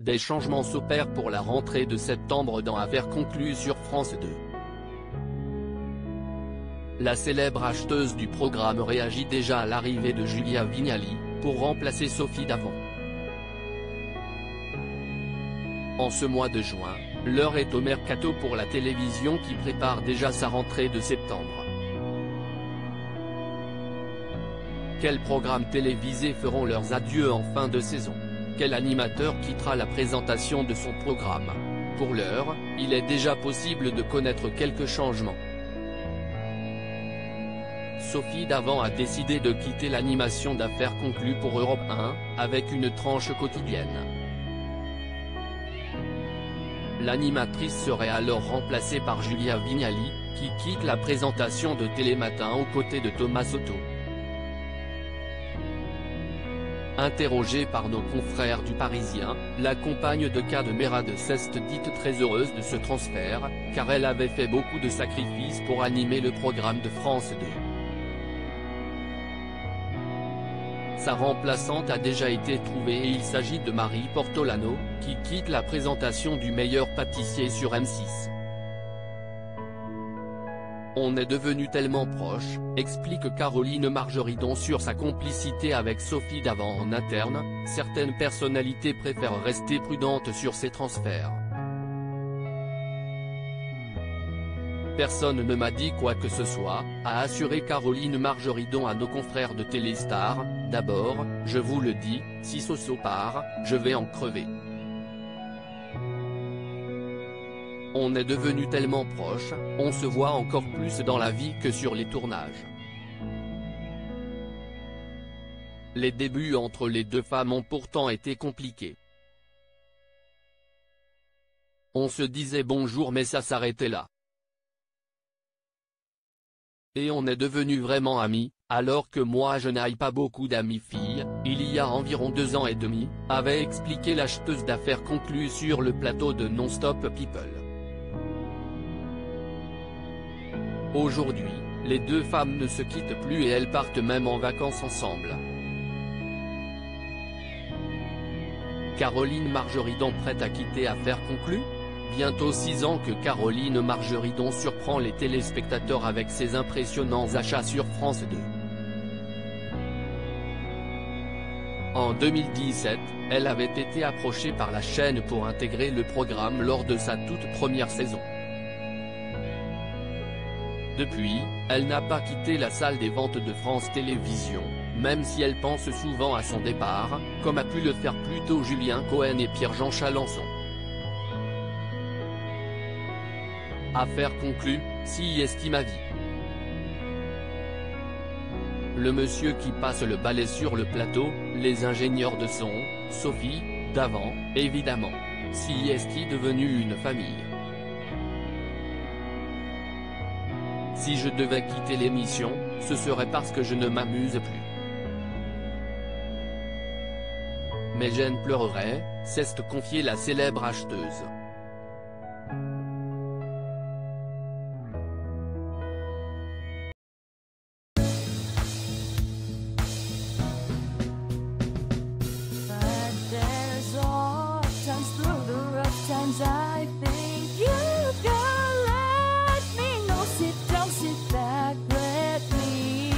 des changements s'opèrent pour la rentrée de septembre dans Affaires conclues sur France 2. La célèbre acheteuse du programme réagit déjà à l'arrivée de Julia Vignali, pour remplacer Sophie Davant. En ce mois de juin, l'heure est au mercato pour la télévision qui prépare déjà sa rentrée de septembre. Quels programmes télévisés feront leurs adieux en fin de saison? Quel animateur quittera la présentation de son programme? Pour l'heure, il est déjà possible de connaître quelques changements. Sophie Davant a décidé de quitter l'animation d'Affaires conclues pour Europe 1, avec une tranche quotidienne. L'animatrice serait alors remplacée par Julia Vignali, qui quitte la présentation de Télématin aux côtés de Thomas Soto. Interrogée par nos confrères du Parisien, la compagne de Kad Merad s'est dite très heureuse de ce transfert, car elle avait fait beaucoup de sacrifices pour animer le programme de France 2. Sa remplaçante a déjà été trouvée et il s'agit de Marie Portolano, qui quitte la présentation du meilleur pâtissier sur M6. On est devenu tellement proche, explique Caroline Margeridon sur sa complicité avec Sophie Davant en interne. Certaines personnalités préfèrent rester prudentes sur ces transferts. Personne ne m'a dit quoi que ce soit, a assuré Caroline Margeridon à nos confrères de Téléstar. D'abord, je vous le dis, si Soso part, je vais en crever. On est devenu tellement proche, on se voit encore plus dans la vie que sur les tournages. Les débuts entre les deux femmes ont pourtant été compliqués. On se disait bonjour mais ça s'arrêtait là. Et on est devenus vraiment amis, alors que moi je n'ai pas beaucoup d'amis filles, il y a environ 2 ans et demi, avait expliqué l'acheteuse d'Affaires conclues sur le plateau de Non-Stop People. Aujourd'hui, les deux femmes ne se quittent plus et elles partent même en vacances ensemble. Caroline Margeridon prête à quitter Affaires conclues? Bientôt 6 ans que Caroline Margeridon surprend les téléspectateurs avec ses impressionnants achats sur France 2. En 2017, elle avait été approchée par la chaîne pour intégrer le programme lors de sa toute première saison. Depuis, elle n'a pas quitté la salle des ventes de France Télévisions, même si elle pense souvent à son départ, comme a pu le faire plus tôt Julien Cohen et Pierre-Jean Chalençon. Affaires conclues, si est-ce qui m'a vie. Le monsieur qui passe le balai sur le plateau, les ingénieurs de son, Sophie Davant, évidemment. Si est-ce qui devenu une famille. Si je devais quitter l'émission, ce serait parce que je ne m'amuse plus. Mais je ne pleurerai, s'est confiée la célèbre acheteuse. I think you can let me know. Sit back with me.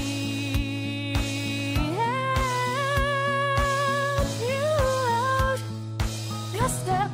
Help you out. Just step